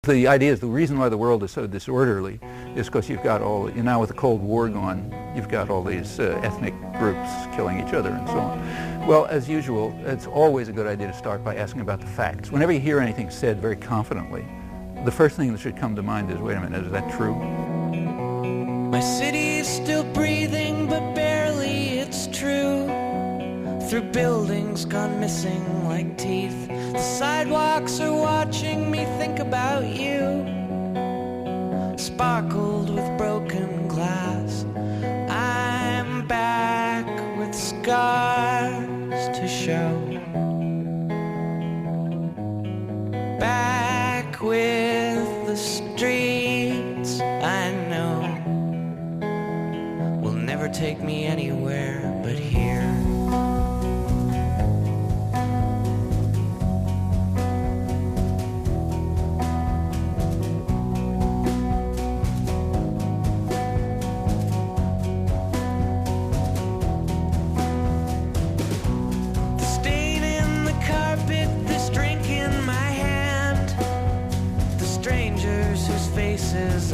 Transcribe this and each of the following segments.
The idea is the reason why the world is so disorderly is because you've got now with the Cold War gone, you've got all these ethnic groups killing each other and so on. Well, as usual, it's always a good idea to start by asking about the facts. Whenever you hear anything said very confidently, the first thing that should come to mind is, wait a minute, is that true? My city is still breathing, but barely, it's true. Through buildings gone missing like teeth, the sidewalks are watching me think about you. Sparkled with broken glass, I'm back with scars to show. Back with the streets I know will never take me anywhere but here.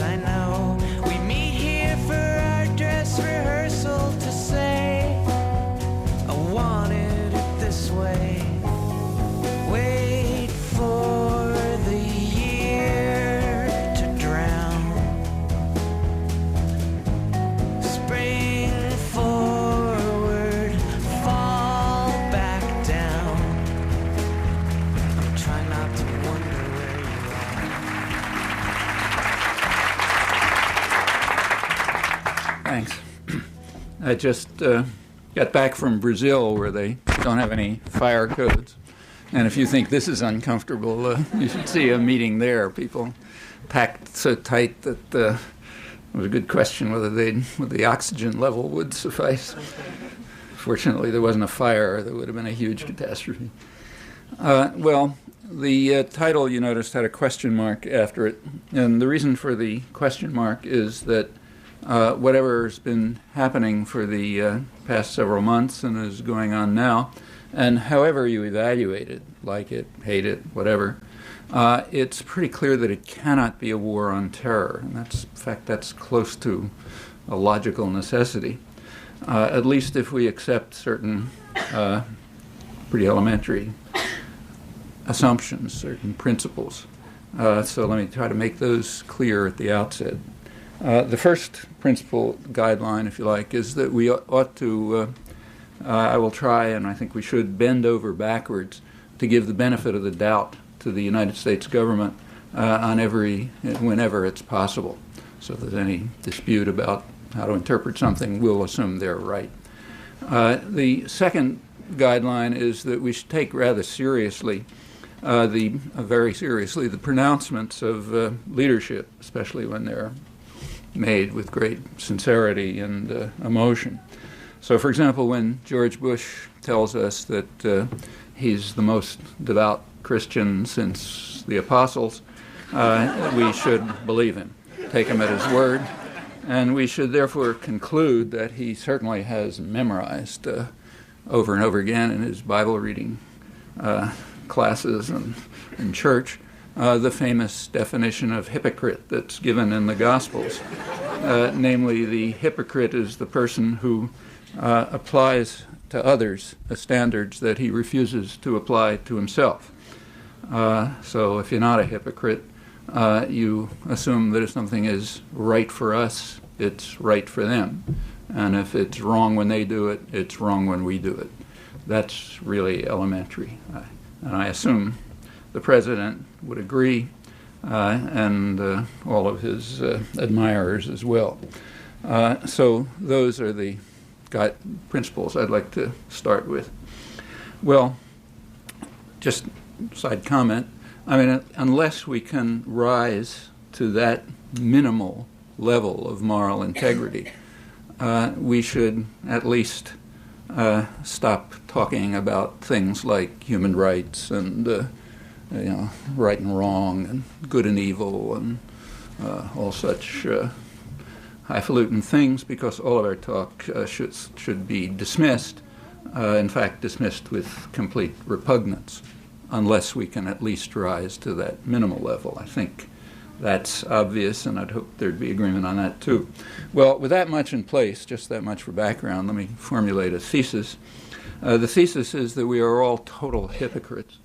I know we meet here for our dress rehearsal to say I wanted it this way. Wait for the year to drown. Spring forward, fall back down. I'm trying not to wonder where you are. Thanks. I just got back from Brazil, where they don't have any fire codes. And if you think this is uncomfortable, you should see a meeting there. People packed so tight that it was a good question whether the oxygen level would suffice. Fortunately, there wasn't a fire. There would have been a huge catastrophe. Well, the title, you noticed, had a question mark after it. And the reason for the question mark is that whatever's been happening for the past several months and is going on now, and however you evaluate it, like it, hate it, whatever, it's pretty clear that it cannot be a war on terror. And in fact, that's close to a logical necessity, at least if we accept certain pretty elementary assumptions, certain principles. So let me try to make those clear at the outset. The first principle guideline, if you like, is that we ought to, I will try, and I think we should, bend over backwards to give the benefit of the doubt to the United States government whenever it's possible. So if there's any dispute about how to interpret something, we'll assume they're right. The second guideline is that we should take rather seriously, very seriously, the pronouncements of leadership, especially when they're made with great sincerity and emotion. So, for example, when George Bush tells us that he's the most devout Christian since the apostles, we should believe him, take him at his word, and we should therefore conclude that he certainly has memorized over and over again in his Bible reading classes and in church the famous definition of hypocrite that's given in the Gospels. Namely, the hypocrite is the person who applies to others the standards that he refuses to apply to himself. So if you're not a hypocrite, you assume that if something is right for us, it's right for them. And if it's wrong when they do it, it's wrong when we do it. That's really elementary. And I assume the president would agree, and all of his admirers as well. So those are the principles I'd like to start with. Well, just side comment, I mean, unless we can rise to that minimal level of moral integrity, we should at least stop talking about things like human rights and right and wrong and good and evil and all such highfalutin things, because all of our talk should be dismissed, in fact dismissed with complete repugnance, unless we can at least rise to that minimal level. I think that's obvious, and I'd hope there'd be agreement on that too. Well, with that much in place, just that much for background, let me formulate a thesis. The thesis is that we are all total hypocrites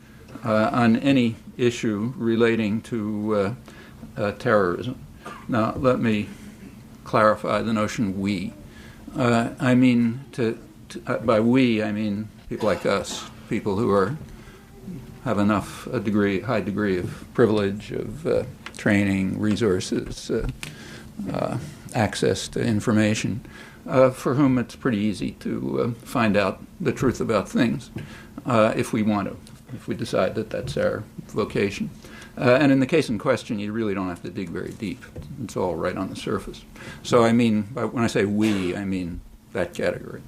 on any issue relating to terrorism. Now, let me clarify the notion we. I mean, by we, I mean people like us, people who have high degree of privilege, of training, resources, access to information, for whom it's pretty easy to find out the truth about things if we want to, if we decide that that's our vocation. And in the case in question, you really don't have to dig very deep. It's all right on the surface. So I mean, when I say we, I mean that category.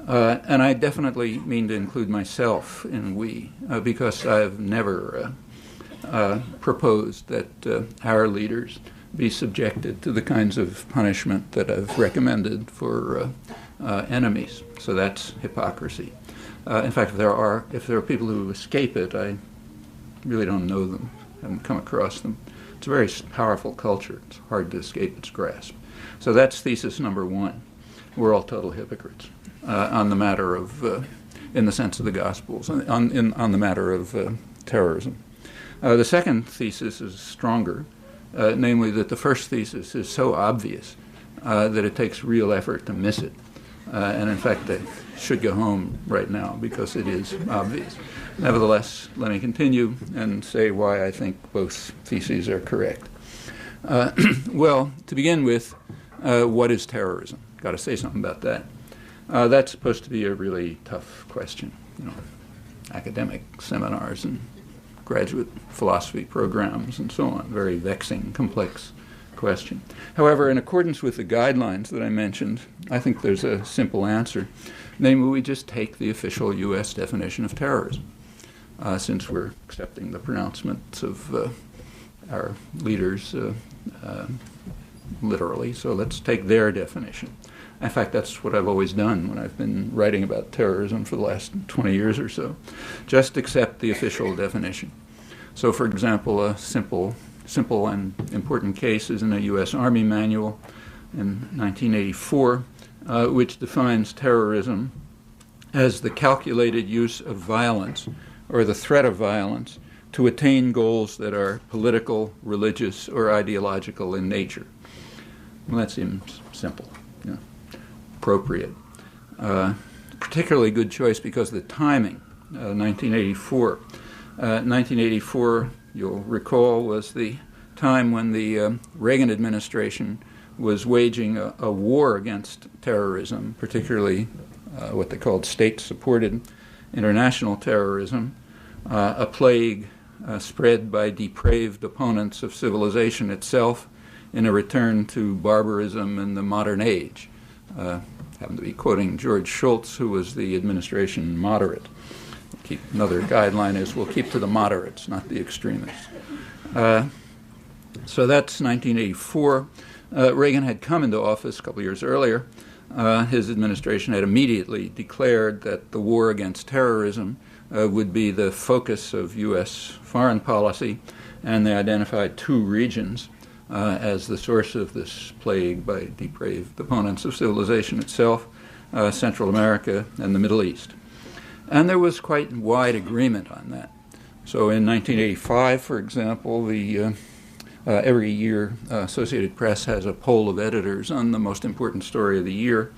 And I definitely mean to include myself in we, because I've never proposed that our leaders be subjected to the kinds of punishment that I've recommended for enemies. So that's hypocrisy. In fact, if there are people who escape it, I really don't know them, haven't come across them. It's a very powerful culture. It's hard to escape its grasp. So that's thesis number one. We're all total hypocrites on the matter of, in the sense of the Gospels, on the matter of terrorism. The second thesis is stronger, namely that the first thesis is so obvious that it takes real effort to miss it. And in fact, I should go home right now because it is obvious. Nevertheless, let me continue and say why I think both theses are correct. Well, to begin with, what is terrorism? Got to say something about that. That's supposed to be a really tough question. Academic seminars and graduate philosophy programs and so on. Very vexing, complex question. However, in accordance with the guidelines that I mentioned, I think there's a simple answer. Namely, we just take the official U.S. definition of terrorism, since we're accepting the pronouncements of our leaders literally. So let's take their definition. In fact, that's what I've always done when I've been writing about terrorism for the last 20 years or so. Just accept the official definition. So, for example, a simple and important case is in a U.S. Army manual in 1984, which defines terrorism as the calculated use of violence or the threat of violence to attain goals that are political, religious, or ideological in nature. Well, that seems simple, appropriate. Particularly good choice because of the timing, 1984. 1984, you'll recall, was the time when the Reagan administration was waging a war against terrorism, particularly what they called state-supported international terrorism, a plague spread by depraved opponents of civilization itself in a return to barbarism in the modern age. Happen to be quoting George Shultz, who was the administration moderate. Another guideline is we'll keep to the moderates, not the extremists. So that's 1984. Reagan had come into office a couple of years earlier. His administration had immediately declared that the war against terrorism would be the focus of U.S. foreign policy, and they identified two regions as the source of this plague by depraved opponents of civilization itself, Central America and the Middle East. And there was quite wide agreement on that. So in 1985, for example, every year Associated Press has a poll of editors on the most important story of the year.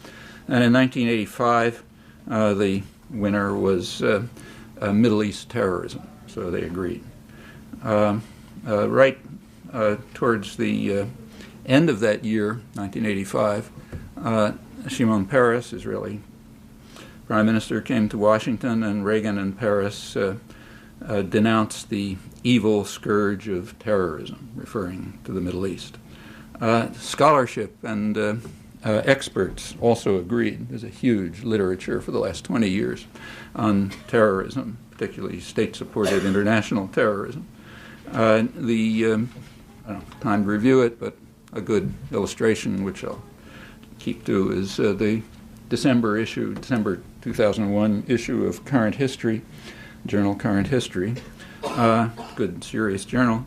And in 1985, the winner was Middle East terrorism. So they agreed. Right towards the end of that year, 1985, Shimon Peres, Israeli Prime Minister, came to Washington, and Reagan and Peres denounced the evil scourge of terrorism, referring to the Middle East. Scholarship and experts also agreed. There's a huge literature for the last 20 years on terrorism, particularly state-supported international terrorism. I don't have time to review it, but a good illustration, which I'll keep to, is the December 2001 issue of Current History, journal Current History, good, serious journal,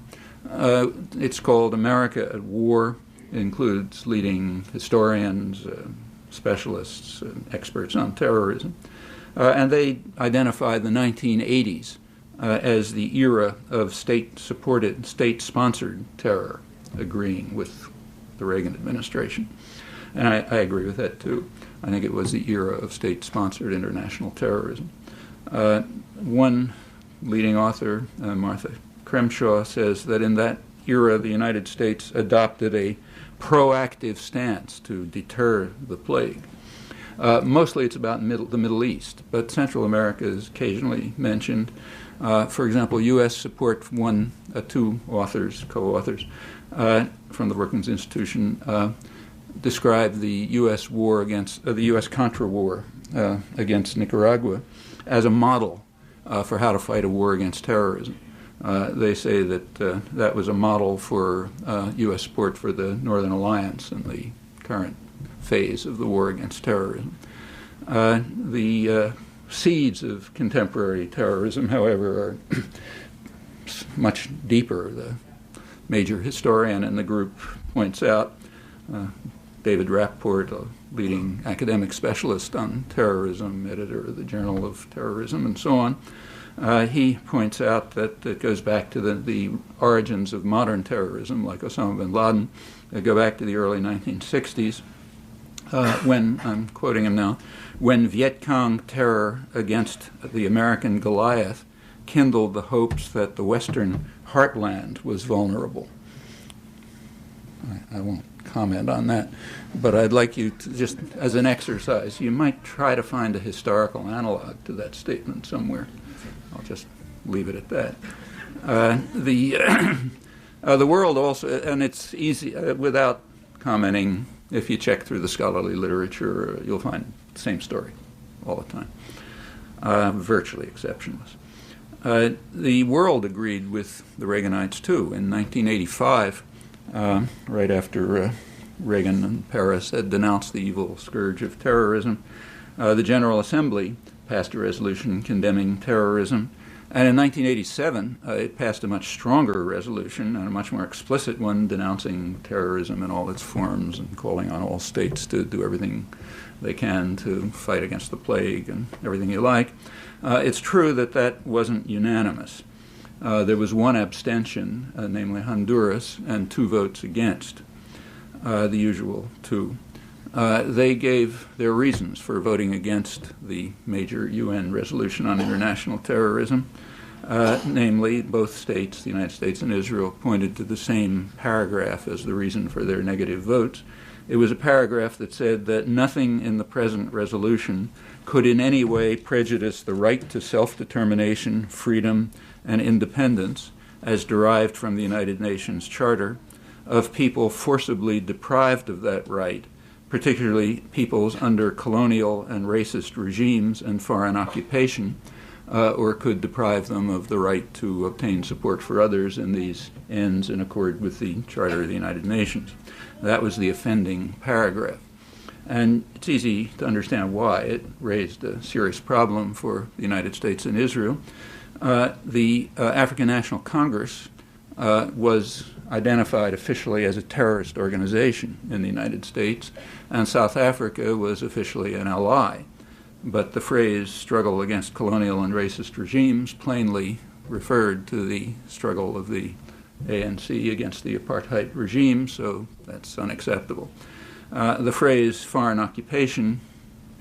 It's called America at War. It includes leading historians, specialists, experts on terrorism. And they identified the 1980s as the era of state-supported, state-sponsored terror, agreeing with the Reagan administration. And I agree with that, too. I think it was the era of state-sponsored international terrorism. One leading author, Martha Crenshaw, says that in that era, the United States adopted a proactive stance to deter the plague. Mostly it's about the Middle East, but Central America is occasionally mentioned. For example, U.S. support from two authors, co-authors, from the Brookings Institution described the U.S. war against the U.S. Contra war against Nicaragua as a model for how to fight a war against terrorism. They say that that was a model for U.S. support for the Northern Alliance in the current phase of the war against terrorism. The seeds of contemporary terrorism, however, are much deeper. The major historian in the group points out, David Rapport, a leading academic specialist on terrorism, editor of the Journal of Terrorism, and so on. He points out that it goes back to the origins of modern terrorism, like Osama bin Laden. They go back to the early 1960s, when, I'm quoting him now, when Viet Cong terror against the American Goliath kindled the hopes that the Western heartland was vulnerable. I won't comment on that, but I'd like you to, just as an exercise, you might try to find a historical analog to that statement somewhere. I'll just leave it at that. The world also, and it's easy, without commenting, if you check through the scholarly literature, you'll find the same story all the time, virtually exceptionless. The world agreed with the Reaganites, too. In 1985, right after Reagan and Paris had denounced the evil scourge of terrorism, the General Assembly passed a resolution condemning terrorism. And in 1987, it passed a much stronger resolution and a much more explicit one denouncing terrorism in all its forms and calling on all states to do everything they can to fight against the plague and everything you like. It's true that that wasn't unanimous. There was one abstention, namely Honduras, and 2 votes against, the usual 2. They gave their reasons for voting against the major UN resolution on international terrorism. Namely, both states, the United States and Israel, pointed to the same paragraph as the reason for their negative votes. It was a paragraph that said that nothing in the present resolution could in any way prejudice the right to self-determination, freedom, and independence as derived from the United Nations Charter of people forcibly deprived of that right, particularly peoples under colonial and racist regimes and foreign occupation, or could deprive them of the right to obtain support for others in these ends in accord with the Charter of the United Nations. That was the offending paragraph. And it's easy to understand why. It raised a serious problem for the United States and Israel. The African National Congress was identified officially as a terrorist organization in the United States, and South Africa was officially an ally. But the phrase struggle against colonial and racist regimes plainly referred to the struggle of the ANC against the apartheid regime, so that's unacceptable. The phrase foreign occupation,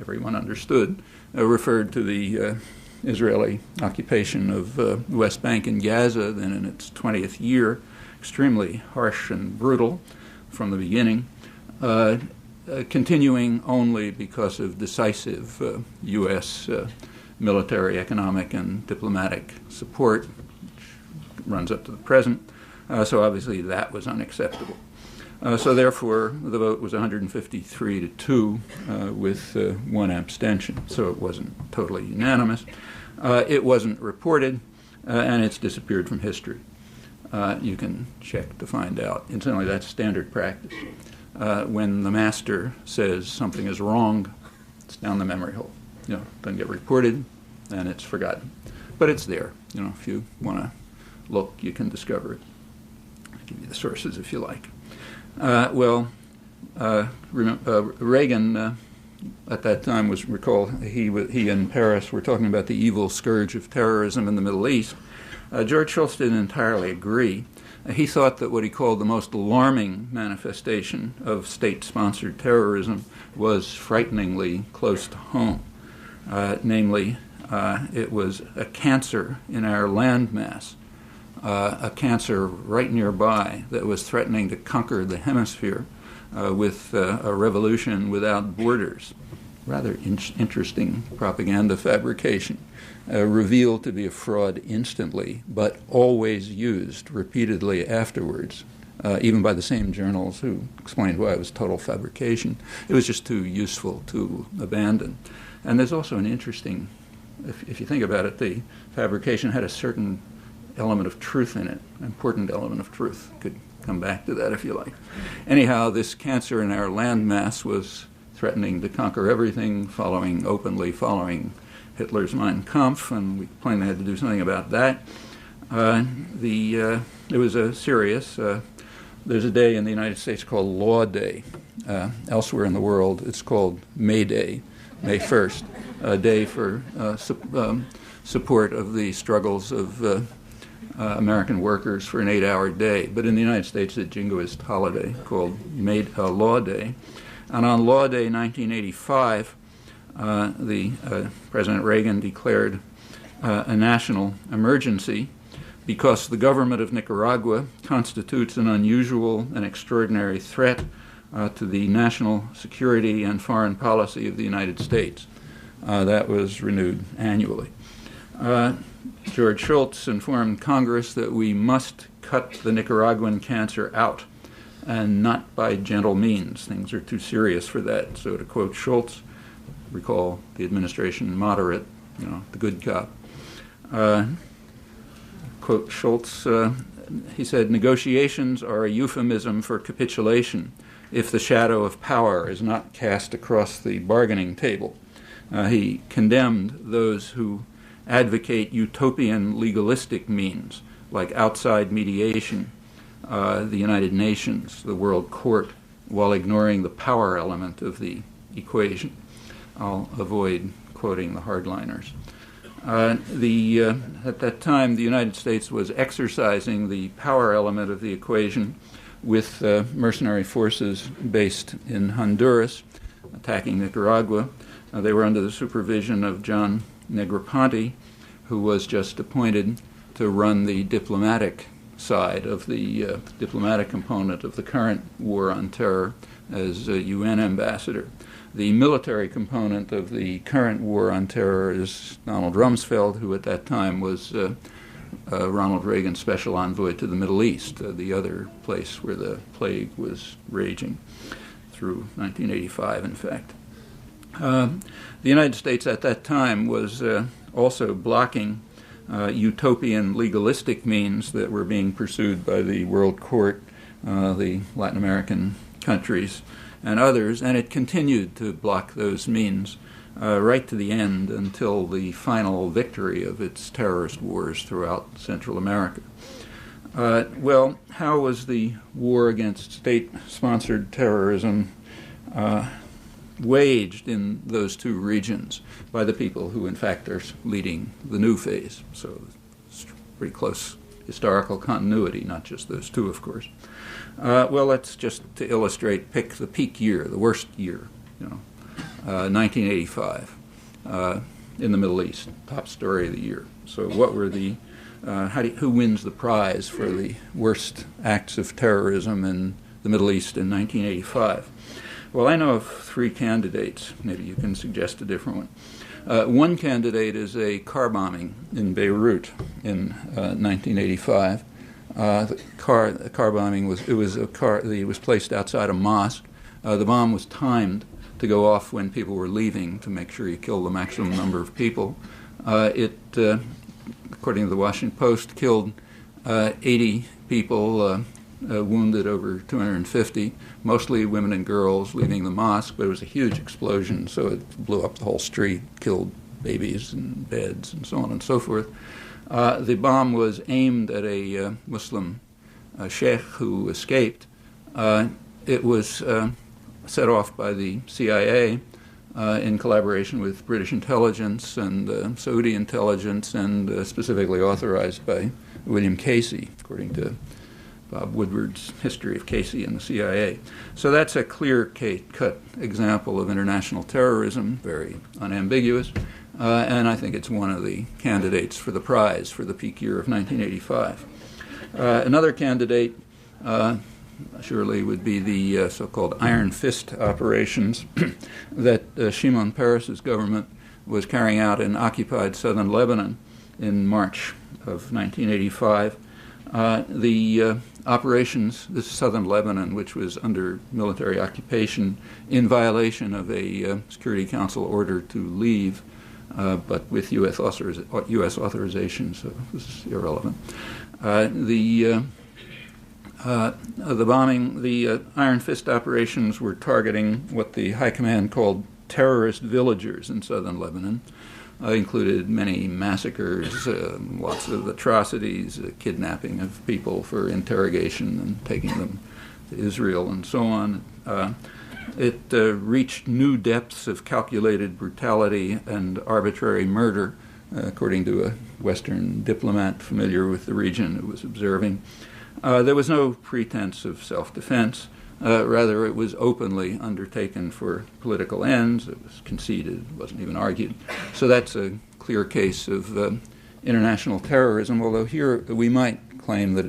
everyone understood, referred to the Israeli occupation of the West Bank and Gaza, then in its 20th year, extremely harsh and brutal from the beginning, continuing only because of decisive U.S. Military, economic, and diplomatic support, which runs up to the present. So obviously that was unacceptable. So therefore, the vote was 153 to 2 with 1 abstention. So it wasn't totally unanimous. It wasn't reported, and it's disappeared from history. You can check to find out. Incidentally, that's standard practice. When the master says something is wrong, it's down the memory hole. Doesn't get reported, and it's forgotten. But it's there. If you want to look, you can discover it. I'll give you the sources if you like. Reagan at that time he in Paris were talking about the evil scourge of terrorism in the Middle East. George Shultz didn't entirely agree. He thought that what he called the most alarming manifestation of state-sponsored terrorism was frighteningly close to home. Namely, it was a cancer in our landmass, a cancer right nearby that was threatening to conquer the hemisphere with a revolution without borders. Rather interesting propaganda fabrication, revealed to be a fraud instantly, but always used repeatedly afterwards, even by the same journals who explained why it was total fabrication. It was just too useful to abandon. And there's also an interesting, if you think about it, the fabrication had a certain element of truth in it, an important element of truth. Could come back to that if you like. Anyhow, this cancer in our landmass was threatening to conquer everything, openly following Hitler's Mein Kampf, and we plainly had to do something about that. It was a serious. There's a day in the United States called Law Day. Elsewhere in the world, it's called May Day, May 1st, a day for support of the struggles of American workers for an 8-hour day. But in the United States, it's a jingoist holiday called Law Day. And on Law Day 1985, President Reagan declared a national emergency because the government of Nicaragua constitutes an unusual and extraordinary threat to the national security and foreign policy of the United States. That was renewed annually. George Shultz informed Congress that we must cut the Nicaraguan cancer out, and not by gentle means. Things are too serious for that. So to quote Shultz, recall the administration moderate, the good cop. Quote Shultz, he said, "Negotiations are a euphemism for capitulation if the shadow of power is not cast across the bargaining table." He condemned those who advocate utopian legalistic means, like outside mediation, the United Nations, the World Court, while ignoring the power element of the equation. I'll avoid quoting the hardliners. At that time, the United States was exercising the power element of the equation with mercenary forces based in Honduras, attacking Nicaragua. They were under the supervision of John Negroponte, who was just appointed to run the diplomatic side of the diplomatic component of the current war on terror as a UN ambassador. The military component of the current war on terror is Donald Rumsfeld, who at that time was Ronald Reagan's special envoy to the Middle East, the other place where the plague was raging through 1985, in fact. The United States at that time was also blocking utopian legalistic means that were being pursued by the World Court, the Latin American countries, and others, and it continued to block those means right to the end until the final victory of its terrorist wars throughout Central America. Well, how was the war against state-sponsored terrorism waged in those two regions by the people who, in fact, are leading the new phase? So it's pretty close historical continuity, not just those two, of course. Well, let's just, to illustrate, pick the peak year, the worst year, 1985 in the Middle East, top story of the year. So what were the, who wins the prize for the worst acts of terrorism in the Middle East in 1985? Well, I know of three candidates. Maybe you can suggest a different one. One candidate is a car bombing in Beirut in 1985. The car bombing was placed outside a mosque. The bomb was timed to go off when people were leaving to make sure you kill the maximum number of people. It, according to the Washington Post, killed 80 people, wounded over 250, mostly women and girls leaving the mosque, but it was a huge explosion, so it blew up the whole street, killed babies and beds and so on and so forth. The bomb was aimed at a Muslim sheikh who escaped. It was set off by the CIA in collaboration with British intelligence and Saudi intelligence, and specifically authorized by William Casey, according to Bob Woodward's History of Casey and the CIA. So that's a clear-cut example of international terrorism, very unambiguous, and I think it's one of the candidates for the prize for the peak year of 1985. Another candidate surely would be the so-called Iron Fist operations that Shimon Peres's government was carrying out in occupied southern Lebanon in March of 1985. The operations, this is southern Lebanon, which was under military occupation in violation of a Security Council order to leave, but with U.S. authorization, so this is irrelevant. The bombing, the Iron Fist operations were targeting what the High Command called terrorist villagers in southern Lebanon. Included many massacres, lots of atrocities, kidnapping of people for interrogation and taking them to Israel and so on. It reached new depths of calculated brutality and arbitrary murder, according to a Western diplomat familiar with the region who was observing. There was no pretense of self-defense. Rather, it was openly undertaken for political ends. It was conceded, it wasn't even argued. So that's a clear case of international terrorism, although here we might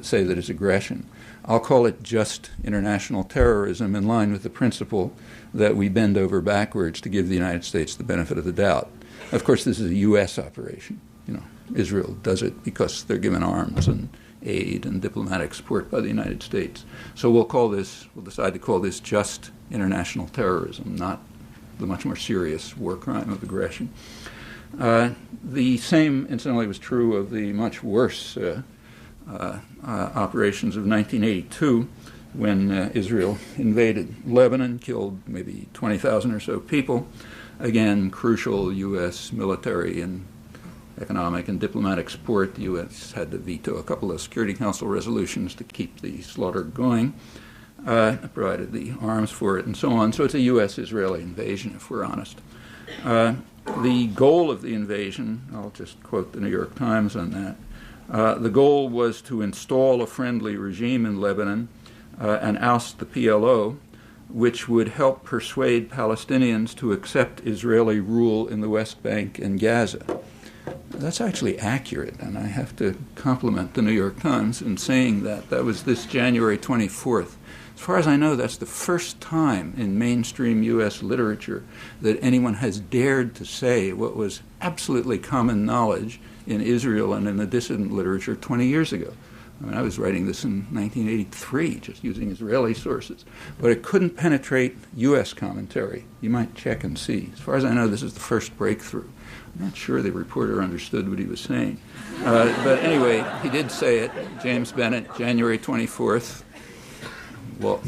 say that it's aggression. I'll call it just international terrorism, in line with the principle that we bend over backwards to give the United States the benefit of the doubt. Of course, this is a U.S. operation. Israel does it because they're given arms and aid and diplomatic support by the United States. So we'll decide to call this just international terrorism, not the much more serious war crime of aggression. The same, incidentally, was true of the much worse operations of 1982, when Israel invaded Lebanon, killed maybe 20,000 or so people. Again, crucial U.S. military and economic and diplomatic support. The U.S. had to veto a couple of Security Council resolutions to keep the slaughter going, provided the arms for it, and so on. So it's a U.S.-Israeli invasion, if we're honest. The goal of the invasion, I'll just quote the New York Times on that, the goal was to install a friendly regime in Lebanon and oust the PLO, which would help persuade Palestinians to accept Israeli rule in the West Bank and Gaza. That's actually accurate, and I have to compliment the New York Times in saying that. That was this January 24th. As far as I know, that's the first time in mainstream U.S. literature that anyone has dared to say what was absolutely common knowledge in Israel and in the dissident literature 20 years ago. I mean, I was writing this in 1983, just using Israeli sources. But it couldn't penetrate U.S. commentary. You might check and see. As far as I know, this is the first breakthrough. I'm not sure the reporter understood what he was saying. But anyway, he did say it. James Bennett, January 24th. Well,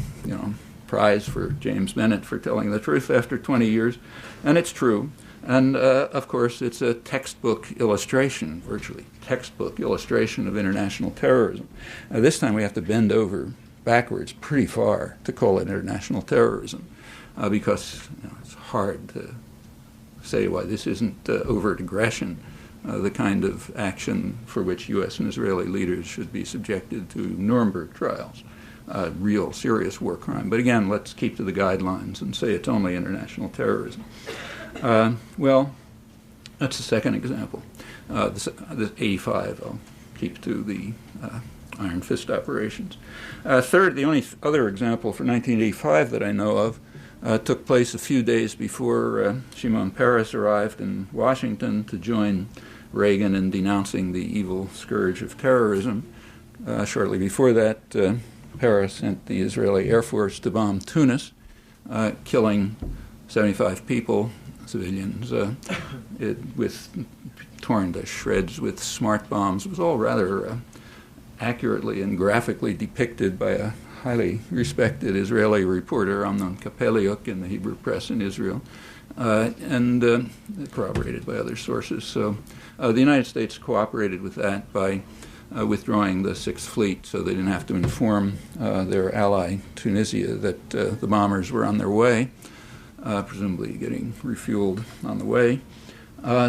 prize for James Bennett for telling the truth after 20 years. And it's true. And, of course, it's a textbook illustration, virtually textbook illustration of international terrorism. This time we have to bend over backwards pretty far to call it international terrorism because it's hard to say why this isn't overt aggression, the kind of action for which U.S. and Israeli leaders should be subjected to Nuremberg trials, real serious war crime. But again, let's keep to the guidelines and say it's only international terrorism. Well, that's the second example. The 85, I'll keep to the Iron Fist operations. Third, the only other example for 1985 that I know of took place a few days before Shimon Peres arrived in Washington to join Reagan in denouncing the evil scourge of terrorism. Shortly before that, Peres sent the Israeli Air Force to bomb Tunis, killing 75 people, civilians, torn to shreds with smart bombs. It was all rather accurately and graphically depicted by a highly respected Israeli reporter, Amnon Kapeliuk, in the Hebrew press in Israel, and corroborated by other sources. So the United States cooperated with that by withdrawing the Sixth Fleet so they didn't have to inform their ally Tunisia that the bombers were on their way, presumably getting refueled on the way.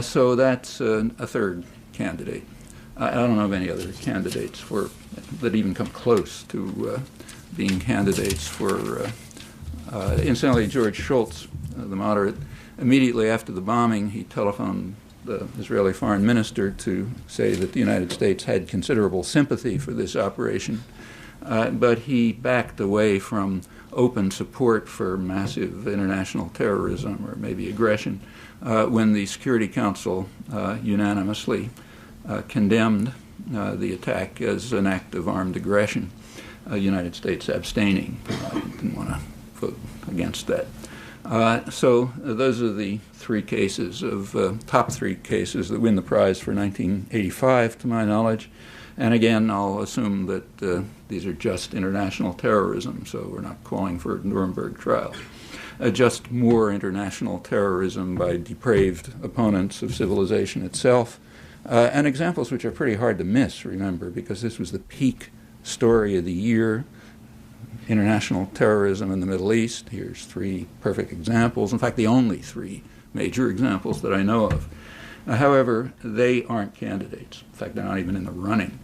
So that's a third candidate. I don't know of any other candidates that even come close to being candidates for. Incidentally, George Shultz, the moderate, immediately after the bombing, he telephoned the Israeli foreign minister to say that the United States had considerable sympathy for this operation, but he backed away from open support for massive international terrorism or maybe aggression when the Security Council unanimously condemned the attack as an act of armed aggression, the United States abstaining. Didn't want to vote against that. So those are the top three cases that win the prize for 1985, to my knowledge. And again, I'll assume that these are just international terrorism, so we're not calling for Nuremberg trials. Just more international terrorism by depraved opponents of civilization itself, and examples which are pretty hard to miss, remember, because this was the peak story of the year. International terrorism in the Middle East. Here's three perfect examples. In fact, the only three major examples that I know of. However, they aren't candidates. In fact, they're not even in the running.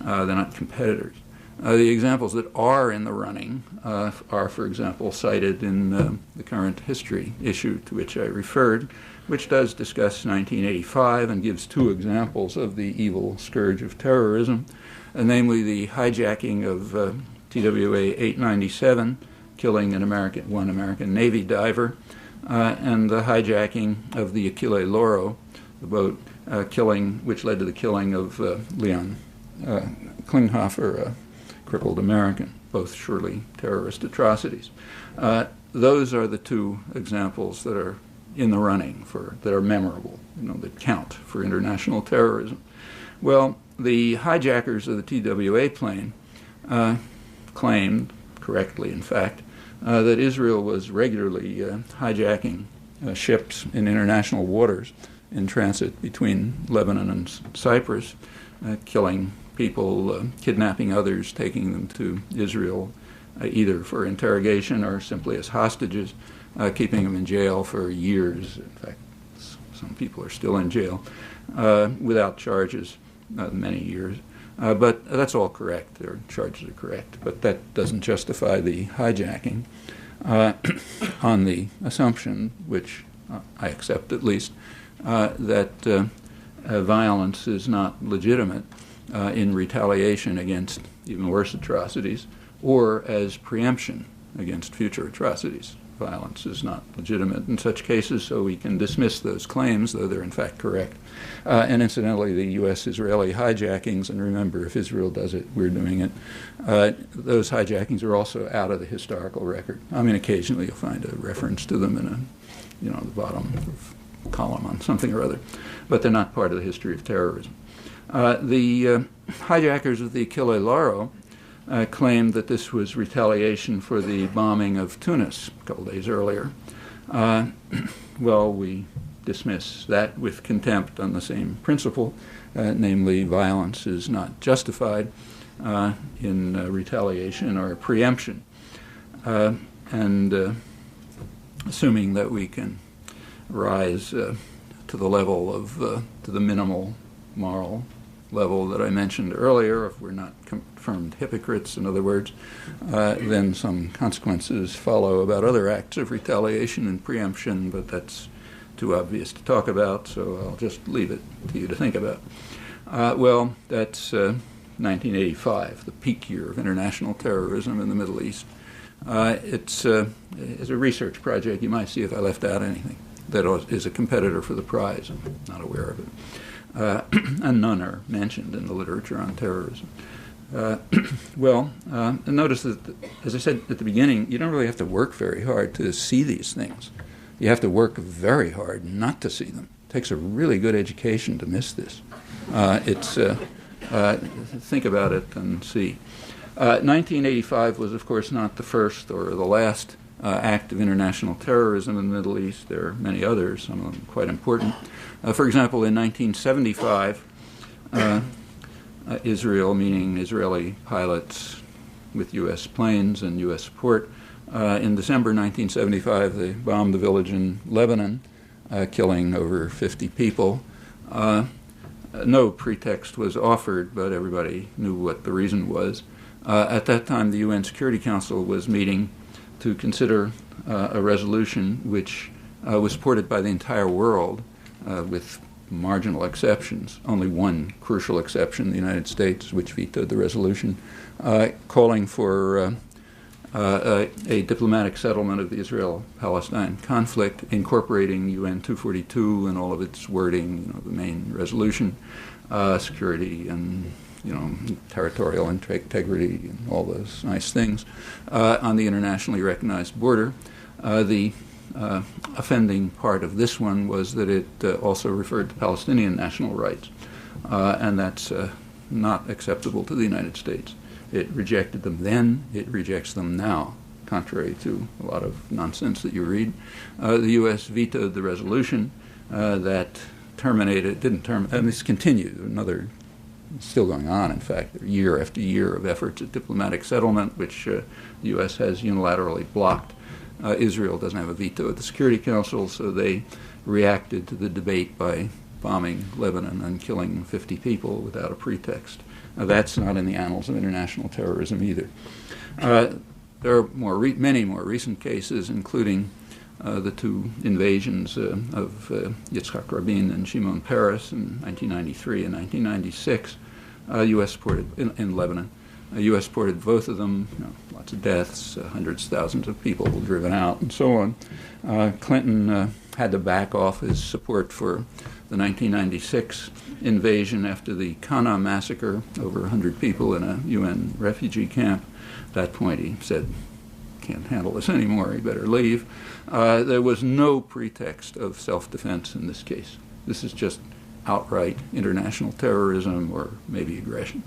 They're not competitors. The examples that are in the running are, for example, cited in the current history issue to which I referred, which does discuss 1985 and gives two examples of the evil scourge of terrorism, namely the hijacking of TWA 897, killing one American Navy diver, and the hijacking of the Achille Lauro, the boat, which led to the killing of Leon Klinghoffer, a crippled American, both surely terrorist atrocities. Those are the two examples that are in the running that are memorable, that count for international terrorism. Well, the hijackers of the TWA plane claimed, correctly in fact, that Israel was regularly hijacking ships in international waters in transit between Lebanon and Cyprus, killing people, kidnapping others, taking them to Israel either for interrogation or simply as hostages, keeping them in jail for years. In fact, some people are still in jail without charges, many years. But that's all correct. Their charges are correct. But that doesn't justify the hijacking on the assumption, which I accept at least, that violence is not legitimate in retaliation against even worse atrocities or as preemption against future atrocities. Violence is not legitimate in such cases, so we can dismiss those claims, though they're in fact correct. And incidentally, the U.S.-Israeli hijackings, and remember, if Israel does it, we're doing it, those hijackings are also out of the historical record. I mean, occasionally you'll find a reference to them in the bottom column on something or other, but they're not part of the history of terrorism. The hijackers of the Achille Lauro claimed that this was retaliation for the bombing of Tunis a couple days earlier. Well, we dismiss that with contempt on the same principle, namely violence is not justified in retaliation or preemption. And assuming that we can rise to the level of, to the minimal moral level that I mentioned earlier, if we're not confirmed hypocrites, in other words, then some consequences follow about other acts of retaliation and preemption, but that's too obvious to talk about, so I'll just leave it to you to think about. Well, that's 1985, the peak year of international terrorism in the Middle East. It's a research project. You might see if I left out anything that is a competitor for the prize. I'm not aware of it. And none are mentioned in the literature on terrorism. And notice that, as I said at the beginning, you don't really have to work very hard to see these things. You have to work very hard not to see them. It takes a really good education to miss this. Think about it and see. 1985 was, of course, not the first or the last act of international terrorism in the Middle East. There are many others, some of them quite important. For example, in 1975, Israel, meaning Israeli pilots with U.S. planes and U.S. support. In December 1975, they bombed the village in Lebanon, killing over 50 people. No pretext was offered, but everybody knew what the reason was. At that time, the UN Security Council was meeting to consider a resolution which was supported by the entire world, with marginal exceptions, only one crucial exception, the United States, which vetoed the resolution, calling for a diplomatic settlement of the Israel-Palestine conflict, incorporating UN 242 and all of its wording, the main resolution, security and territorial integrity and all those nice things on the internationally recognized border. The offending part of this one was that it also referred to Palestinian national rights, and that's not acceptable to the United States. It rejected them then, it rejects them now, contrary to a lot of nonsense that you read. The U.S. vetoed the resolution that didn't terminate, and this continued, still going on, in fact, year after year of efforts at diplomatic settlement, which the U.S. has unilaterally blocked. Israel doesn't have a veto at the Security Council, so they reacted to the debate by bombing Lebanon and killing 50 people without a pretext. That's not in the annals of international terrorism either. There are many more recent cases, including the two invasions of Yitzhak Rabin and Shimon Peres in 1993 and 1996. U.S. supported in Lebanon. U.S. supported both of them. Lots of deaths, hundreds of thousands of people were driven out, and so on. Clinton had to back off his support for the 1996 invasion after the Kana massacre, over 100 people in a UN refugee camp. At that point, he said, "Can't handle this anymore, he better leave." There was no pretext of self-defense in this case. This is just outright international terrorism or maybe aggression.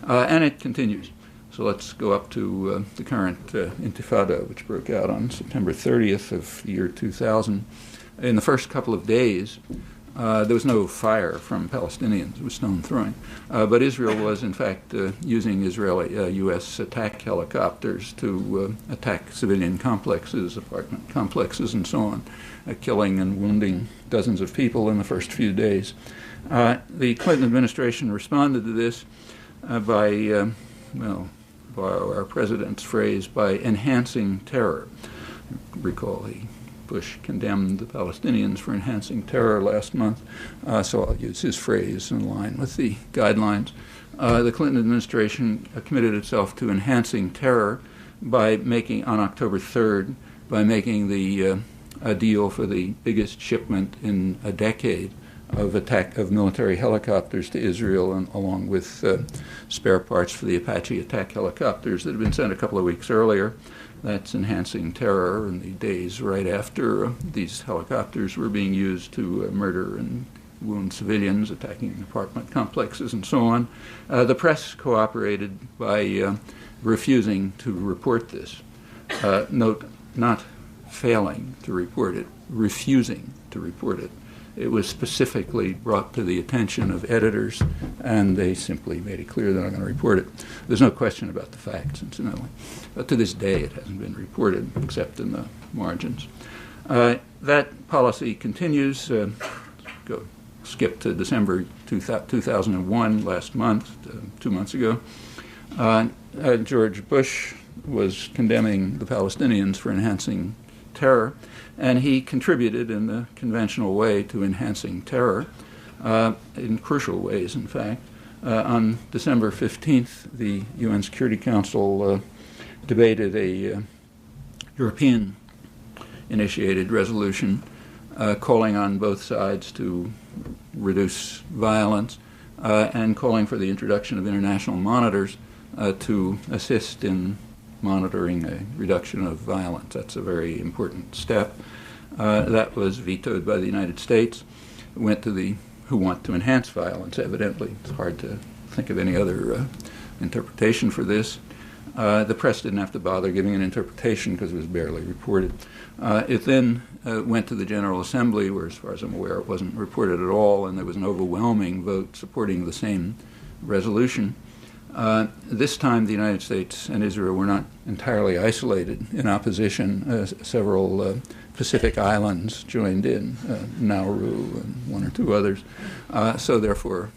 And it continues. So let's go up to the current intifada, which broke out on September 30th of the year 2000. In the first couple of days, there was no fire from Palestinians. It was stone throwing. But Israel was, in fact, using Israeli U.S. attack helicopters to attack civilian complexes, apartment complexes, and so on, killing and wounding dozens of people in the first few days. The Clinton administration responded to this by borrow our president's phrase, by enhancing terror. Recall Bush condemned the Palestinians for enhancing terror last month, so I'll use his phrase in line with the guidelines. The Clinton administration committed itself to enhancing terror by making, on October 3rd, by making a deal for the biggest shipment in a decade of military helicopters to Israel, and along with spare parts for the Apache attack helicopters that had been sent a couple of weeks earlier. That's enhancing terror in the days right after these helicopters were being used to murder and wound civilians, attacking apartment complexes, and so on. The press cooperated by refusing to report this. Note, not failing to report it, refusing to report it. It was specifically brought to the attention of editors, and they simply made it clear they're not going to report it. There's no question about the facts, incidentally. But to this day, it hasn't been reported, except in the margins. That policy continues. Skip to December 2001, last month, 2 months ago. George Bush was condemning the Palestinians for enhancing terror, and he contributed in the conventional way to enhancing terror, in crucial ways, in fact. On December 15th, the UN Security Council debated a European-initiated resolution calling on both sides to reduce violence and calling for the introduction of international monitors to assist in monitoring a reduction of violence. That's a very important step. That was vetoed by the United States. It went to the who want to enhance violence, evidently. It's hard to think of any other interpretation for this. The press didn't have to bother giving an interpretation because it was barely reported. It then went to the General Assembly, where, as far as I'm aware, it wasn't reported at all, and there was an overwhelming vote supporting the same resolution. This time, the United States and Israel were not entirely isolated in opposition. Several Pacific islands joined in, Nauru and one or two others. So therefore,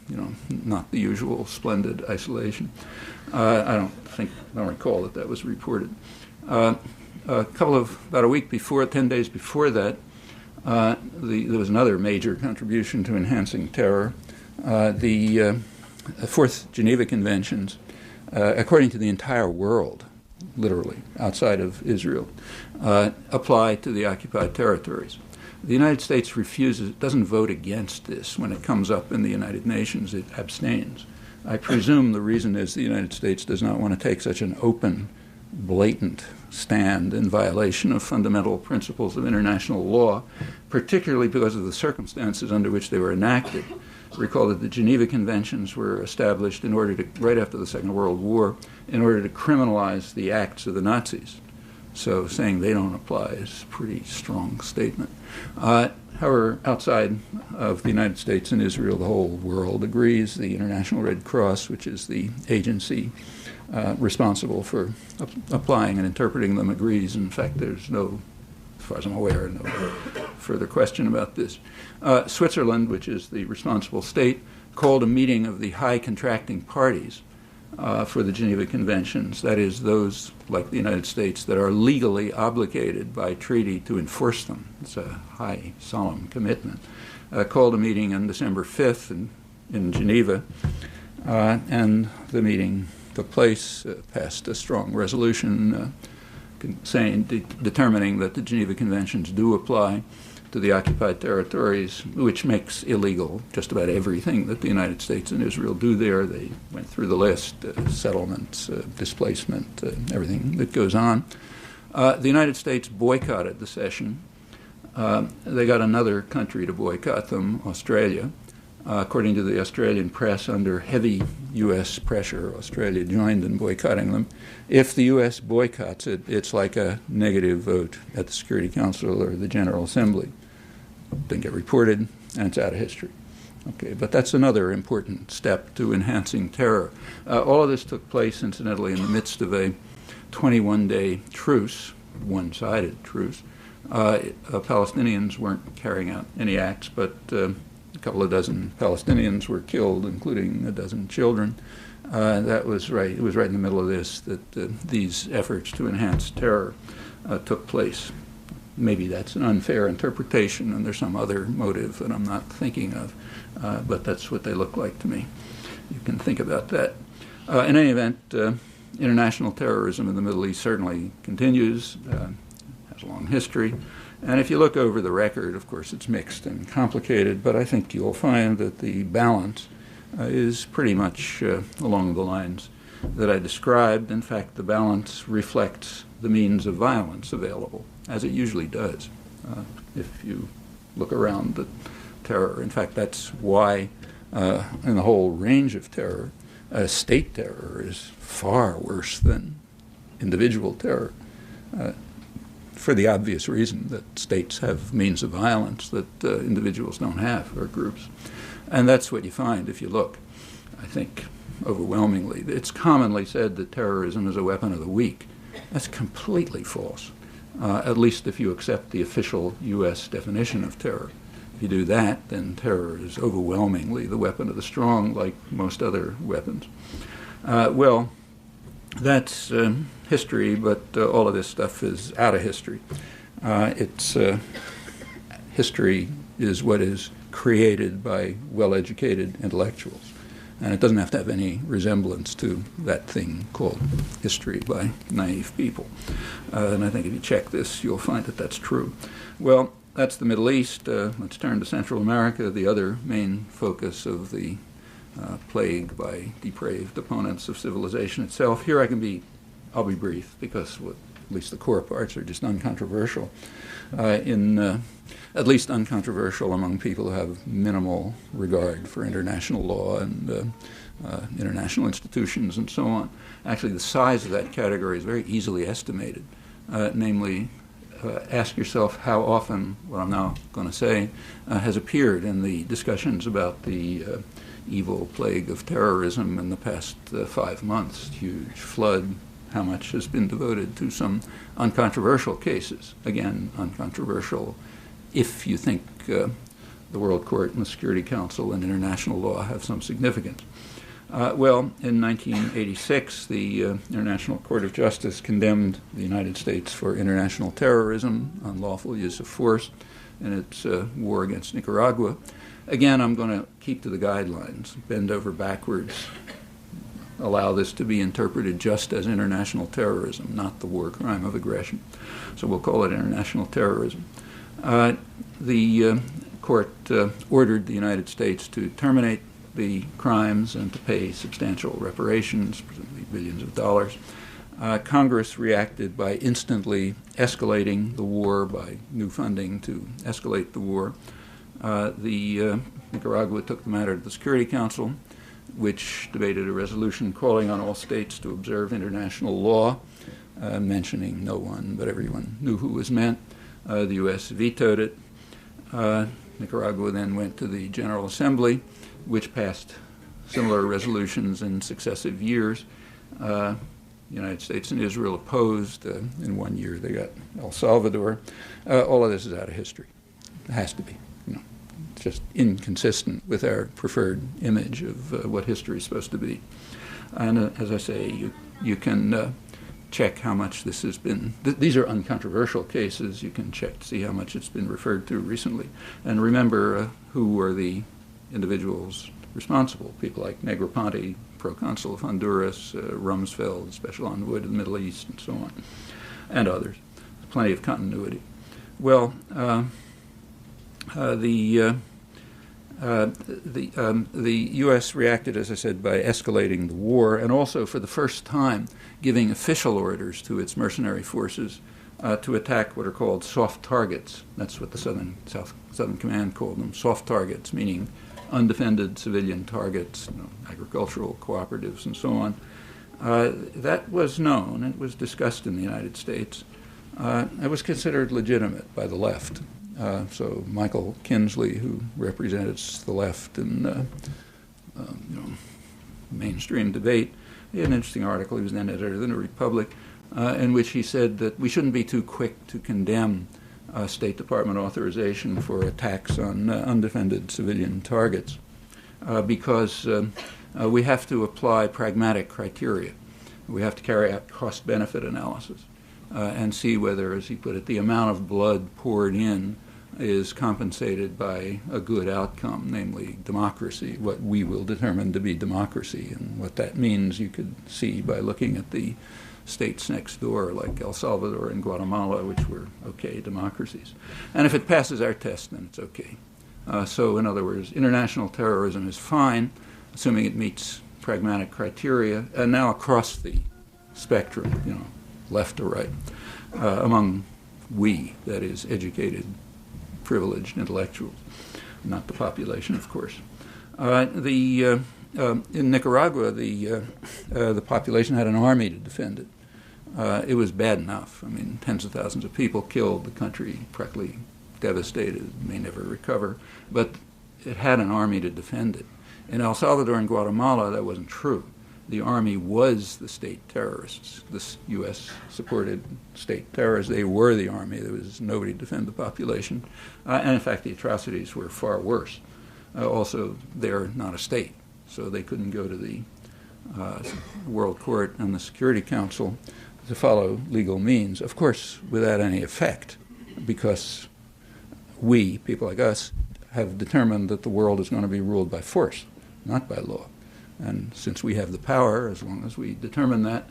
not the usual splendid isolation. I don't recall that was reported. About a week before, 10 days before that, there was another major contribution to enhancing terror. The Fourth Geneva Conventions, according to the entire world, literally, outside of Israel, apply to the occupied territories. The United States doesn't vote against this when it comes up in the United Nations. It abstains. I presume the reason is the United States does not want to take such an open, blatant stand in violation of fundamental principles of international law, particularly because of the circumstances under which they were enacted. Recall that the Geneva Conventions were established right after the Second World War, in order to criminalize the acts of the Nazis. So saying they don't apply is a pretty strong statement. However, outside of the United States and Israel, the whole world agrees. The International Red Cross, which is the agency responsible for applying and interpreting them, agrees. In fact, there's no, as far as I'm aware, no further question about this. Switzerland, which is the responsible state, called a meeting of the high contracting parties for the Geneva Conventions, that is, those, like the United States, that are legally obligated by treaty to enforce them. It's a high, solemn commitment. Called a meeting on December 5th in Geneva, and the meeting took place, passed a strong resolution determining that the Geneva Conventions do apply to the occupied territories, which makes illegal just about everything that the United States and Israel do there. They went through the list, settlements, displacement, everything that goes on. The United States boycotted the session. They got another country to boycott them, Australia. According to the Australian press, under heavy U.S. pressure, Australia joined in boycotting them. If the U.S. boycotts it, it's like a negative vote at the Security Council or the General Assembly. Didn't get reported, and it's out of history. Okay, but that's another important step to enhancing terror. All of this took place, incidentally, in the midst of a 21-day truce, one-sided truce. Palestinians weren't carrying out any acts, but a couple of dozen Palestinians were killed, including a dozen children. That was right. It was right in the middle of this that these efforts to enhance terror took place. Maybe that's an unfair interpretation, and there's some other motive that I'm not thinking of, but that's what they look like to me. You can think about that. In any event, international terrorism in the Middle East certainly continues, has a long history. And if you look over the record, of course, it's mixed and complicated, but I think you'll find that the balance is pretty much along the lines that I described. In fact, the balance reflects the means of violence available, as it usually does. If you look around the terror, in fact, that's why in the whole range of terror, state terror is far worse than individual terror. For the obvious reason that states have means of violence that individuals don't have, or groups. And that's what you find if you look, I think, overwhelmingly. It's commonly said that terrorism is a weapon of the weak. That's completely false, at least if you accept the official U.S. definition of terror. If you do that, then terror is overwhelmingly the weapon of the strong, like most other weapons. Well, that's history, but all of this stuff is out of history. History is what is created by well-educated intellectuals, and it doesn't have to have any resemblance to that thing called history by naive people. And I think if you check this, you'll find that that's true. Well, that's the Middle East. Let's turn to Central America, the other main focus of the plague by depraved opponents of civilization itself. Here I'll be brief, because at least the core parts are just uncontroversial. At least uncontroversial among people who have minimal regard for international law and international institutions and so on. Actually, the size of that category is very easily estimated. Namely, ask yourself how often what I'm now going to say has appeared in the discussions about the evil plague of terrorism in the past 5 months. Huge flood. How much has been devoted to some uncontroversial cases? Again, uncontroversial if you think the World Court and the Security Council and international law have some significance. Well, in 1986, the International Court of Justice condemned the United States for international terrorism, unlawful use of force, in its war against Nicaragua. Again, I'm going to keep to the guidelines, bend over backwards, allow this to be interpreted just as international terrorism, not the war crime of aggression. So we'll call it international terrorism. The court ordered the United States to terminate the crimes and to pay substantial reparations, presumably billions of dollars. Congress reacted by instantly escalating the war, by new funding to escalate the war. Nicaragua took the matter to the Security Council, which debated a resolution calling on all states to observe international law, mentioning no one, but everyone knew who was meant. The U.S. vetoed it. Nicaragua then went to the General Assembly, which passed similar resolutions in successive years. The United States and Israel opposed. In 1 year, they got El Salvador. All of this is out of history. It has to be. It's just inconsistent with our preferred image of what history is supposed to be. And as I say, you can check how much this has been. These are uncontroversial cases. You can check to see how much it's been referred to recently. And remember who were the individuals responsible, people like Negroponte, proconsul of Honduras, Rumsfeld, special envoy to the Middle East, and so on, and others. Plenty of continuity. Well, the U.S. reacted, as I said, by escalating the war, and also for the first time giving official orders to its mercenary forces to attack what are called soft targets. That's what the Southern Command called them, soft targets, meaning undefended civilian targets, agricultural cooperatives, and so on. That was known. It was discussed in the United States. It was considered legitimate by the left. So Michael Kinsley, who represents the left in mainstream debate, he had an interesting article. He was then editor of the New Republic, in which he said that we shouldn't be too quick to condemn State Department authorization for attacks on undefended civilian targets because we have to apply pragmatic criteria. We have to carry out cost-benefit analysis and see whether, as he put it, the amount of blood poured in is compensated by a good outcome, namely democracy, what we will determine to be democracy. And what that means you could see by looking at the states next door, like El Salvador and Guatemala, which were okay democracies. And if it passes our test, then it's okay. So, in other words, international terrorism is fine, assuming it meets pragmatic criteria, and now across the spectrum, left to right, among we, that is, educated, privileged intellectuals, not the population, of course. In Nicaragua, the population had an army to defend it. It was bad enough. I mean, tens of thousands of people killed, the country practically devastated, may never recover, but it had an army to defend it. In El Salvador and Guatemala, that wasn't true. The army was the state terrorists, the U.S.-supported state terrorists. They were the army. There was nobody to defend the population. And in fact, the atrocities were far worse. Also, they're not a state, so they couldn't go to the World Court and the Security Council to follow legal means, of course, without any effect, because we, people like us, have determined that the world is going to be ruled by force, not by law. And since we have the power, as long as we determine that,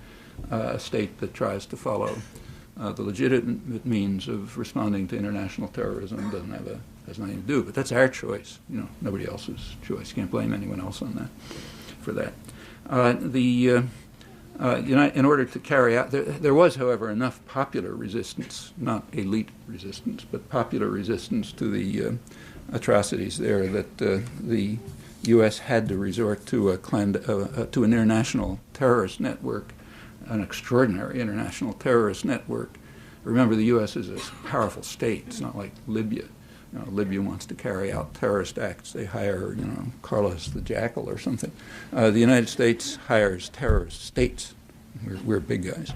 a state that tries to follow the legitimate means of responding to international terrorism has nothing to do. But that's our choice, nobody else's choice. You can't blame anyone else on that for that. In order to carry out, there was, however, enough popular resistance, not elite resistance, but popular resistance to the atrocities there that the U.S. had to resort to an international terrorist network, an extraordinary international terrorist network, Remember, the U.S. is a powerful state. It's not like Libya. Libya wants to carry out terrorist acts. They hire, Carlos the Jackal or something. The United States hires terrorist states. We're big guys.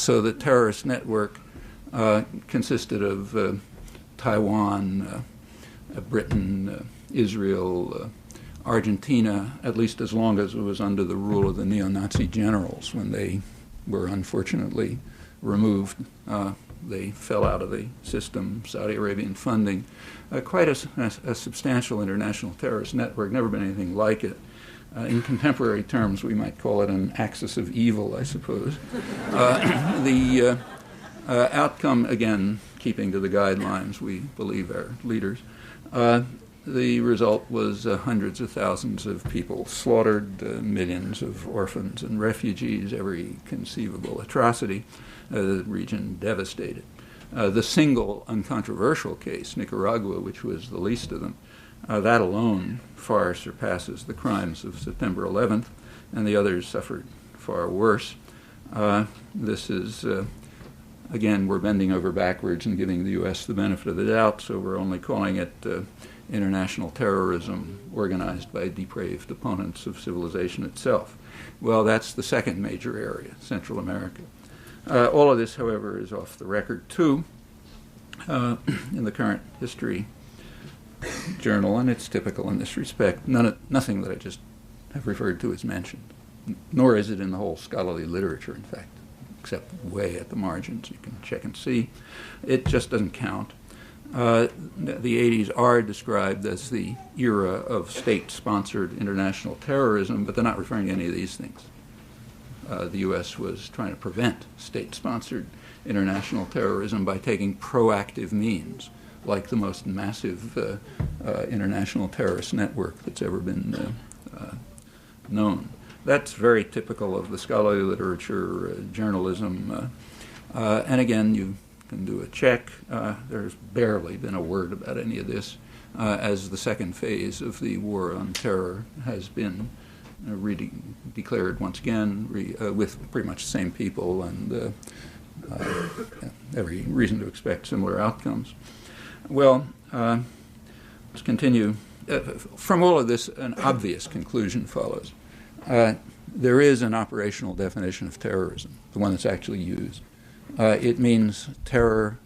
So the terrorist network consisted of Taiwan, Britain, Israel, Argentina, at least as long as it was under the rule of the neo-Nazi generals. When they were unfortunately removed, they fell out of the system, Saudi Arabian funding. Quite a substantial international terrorist network, never been anything like it. In contemporary terms, we might call it an axis of evil, I suppose. The outcome, again, keeping to the guidelines we believe our leaders, the result was hundreds of thousands of people slaughtered, millions of orphans and refugees, every conceivable atrocity, the region devastated. The single uncontroversial case, Nicaragua, which was the least of them, that alone far surpasses the crimes of September 11th, and the others suffered far worse. This is, again, we're bending over backwards and giving the U.S. the benefit of the doubt, so we're only calling it international terrorism organized by depraved opponents of civilization itself. Well, that's the second major area, Central America. All of this, however, is off the record, too, in the current history journal, and it's typical in this respect. Nothing that I just have referred to is mentioned, nor is it in the whole scholarly literature, in fact, except way at the margins. You can check and see. It just doesn't count. The 80s are described as the era of state-sponsored international terrorism, but they're not referring to any of these things. The U.S. was trying to prevent state-sponsored international terrorism by taking proactive means, like the most massive international terrorist network that's ever been known. That's very typical of the scholarly literature, journalism, and again, you can do a check. There's barely been a word about any of this, as the second phase of the war on terror has been declared once again with pretty much the same people and every reason to expect similar outcomes. Well, let's continue. From all of this, an obvious conclusion follows. There is an operational definition of terrorism, the one that's actually used. It means terror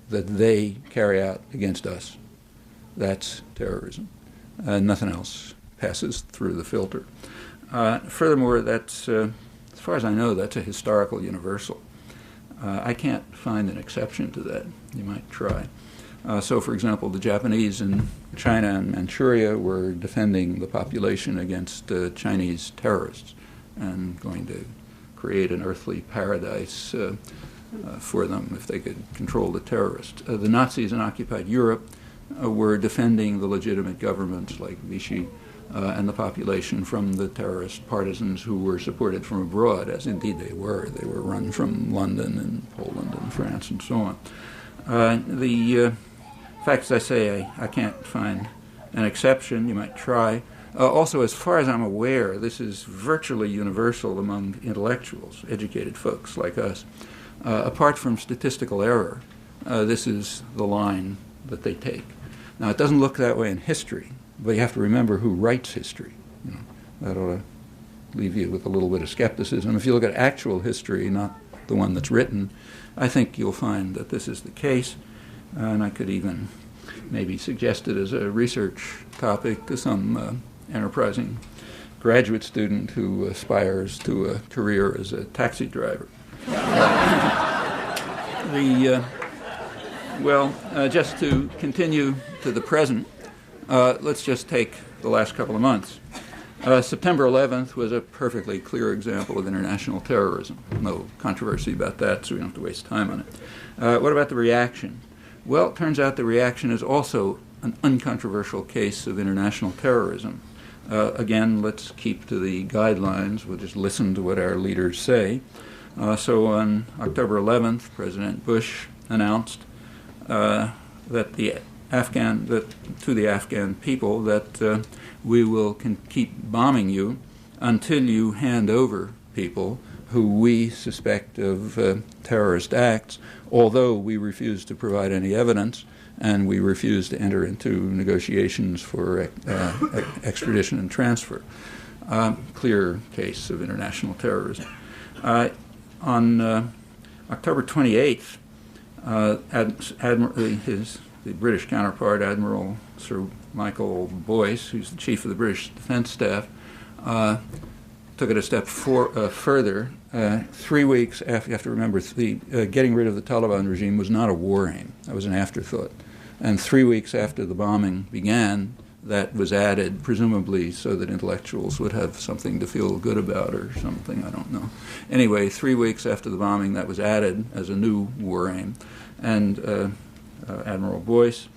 that they carry out against us. That's terrorism. Nothing else passes through the filter. Furthermore, that's, as far as I know, that's a historical universal. I can't find an exception to that. You might try. So, for example, the Japanese in China and Manchuria were defending the population against Chinese terrorists and going to create an earthly paradise for them if they could control the terrorists. The Nazis in occupied Europe were defending the legitimate governments like Vichy and the population from the terrorist partisans who were supported from abroad, as indeed they were. They were run from London and Poland and France and so on. The fact, as I say, I can't find an exception. You might try. Also, as far as I'm aware, this is virtually universal among intellectuals, educated folks like us. Apart from statistical error, this is the line that they take. Now, it doesn't look that way in history, but you have to remember who writes history. That ought to leave you with a little bit of skepticism. If you look at actual history, not the one that's written, I think you'll find that this is the case, and I could even maybe suggest it as a research topic to some enterprising graduate student who aspires to a career as a taxi driver. Just to continue to the present, let's just take the last couple of months. September 11th was a perfectly clear example of international terrorism. No controversy about that, so we don't have to waste time on it. What about the reaction? Well, it turns out the reaction is also an uncontroversial case of international terrorism. Again, let's keep to the guidelines. We'll just listen to what our leaders say. So on October 11th, President Bush announced to the Afghan people that we will keep bombing you until you hand over people who we suspect of terrorist acts, although we refuse to provide any evidence and we refuse to enter into negotiations for extradition and transfer. Clear case of international terrorism. On October 28th, the British counterpart, Admiral Sir Michael Boyce, who's the chief of the British Defence Staff, took it a step further. 3 weeks after, you have to remember, getting rid of the Taliban regime was not a war aim. That was an afterthought. And 3 weeks after the bombing began, that was added, presumably so that intellectuals would have something to feel good about or something, I don't know. Anyway, 3 weeks after the bombing, that was added as a new war aim. And Admiral Boyce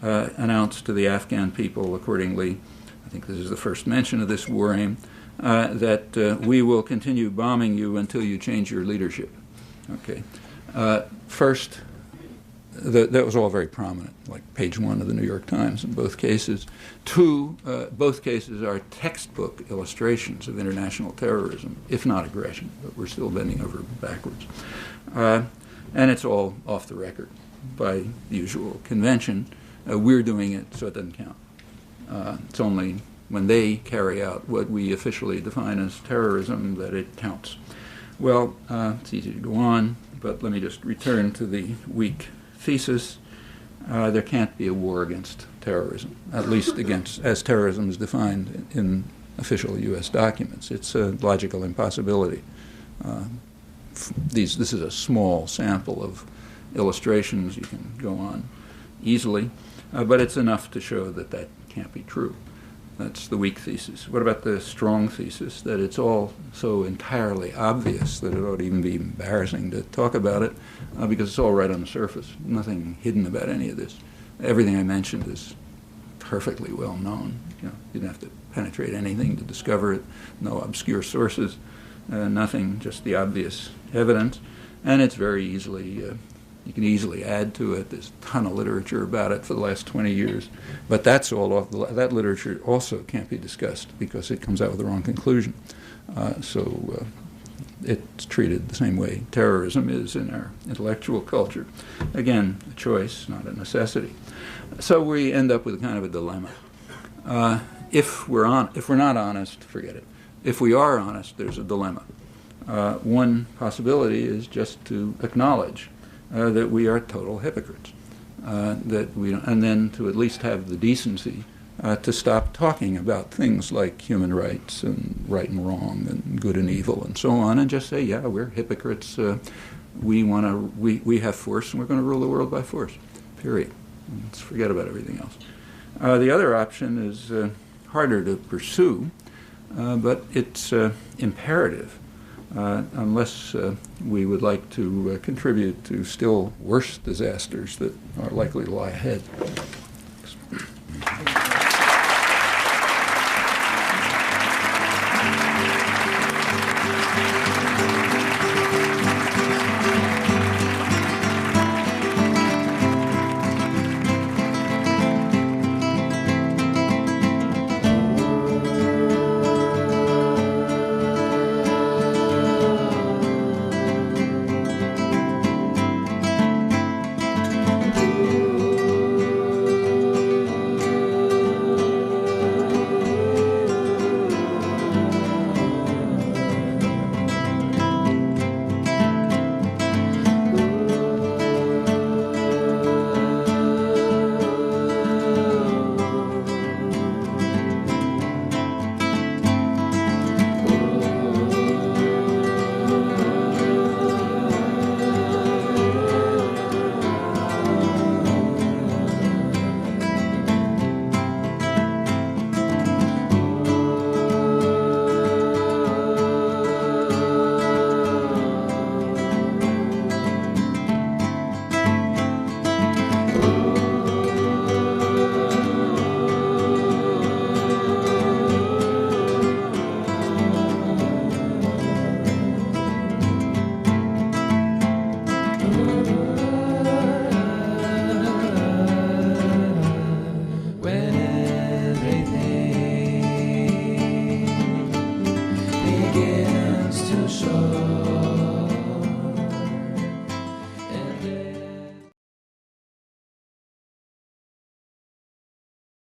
announced to the Afghan people accordingly, I think this is the first mention of this war aim, that we will continue bombing you until you change your leadership. Okay. First, that was all very prominent, like page 1 of the New York Times in both cases. 2, both cases are textbook illustrations of international terrorism, if not aggression, but we're still bending over backwards. And it's all off the record by the usual convention. We're doing it, so it doesn't count. It's only when they carry out what we officially define as terrorism that it counts. Well, it's easy to go on, but let me just return to the weak thesis. There can't be a war against terrorism, at least against as terrorism is defined in official U.S. documents. It's a logical impossibility. This is a small sample of illustrations. You can go on easily, but it's enough to show that that can't be true. That's the weak thesis. What about the strong thesis, that it's all so entirely obvious that it ought to even be embarrassing to talk about it because it's all right on the surface. Nothing hidden about any of this. Everything I mentioned is perfectly well known. You didn't have to penetrate anything to discover it. No obscure sources, nothing, just the obvious evidence. And it's very easily, you can easily add to it. There's a ton of literature about it for the last 20 years. But that's all off. That literature also can't be discussed because it comes out with the wrong conclusion. So it's treated the same way terrorism is in our intellectual culture. Again, a choice, not a necessity. So we end up with kind of a dilemma. If we're not honest, forget it. If we are honest, there's a dilemma. One possibility is just to acknowledge that we are total hypocrites, that we don't, and then to at least have the decency to stop talking about things like human rights and right and wrong and good and evil and so on, and just say, yeah, we're hypocrites. We have force, and we're going to rule the world by force. Period. Let's forget about everything else. The other option is harder to pursue, but it's imperative. Unless we would like to contribute to still worse disasters that are likely to lie ahead. too short.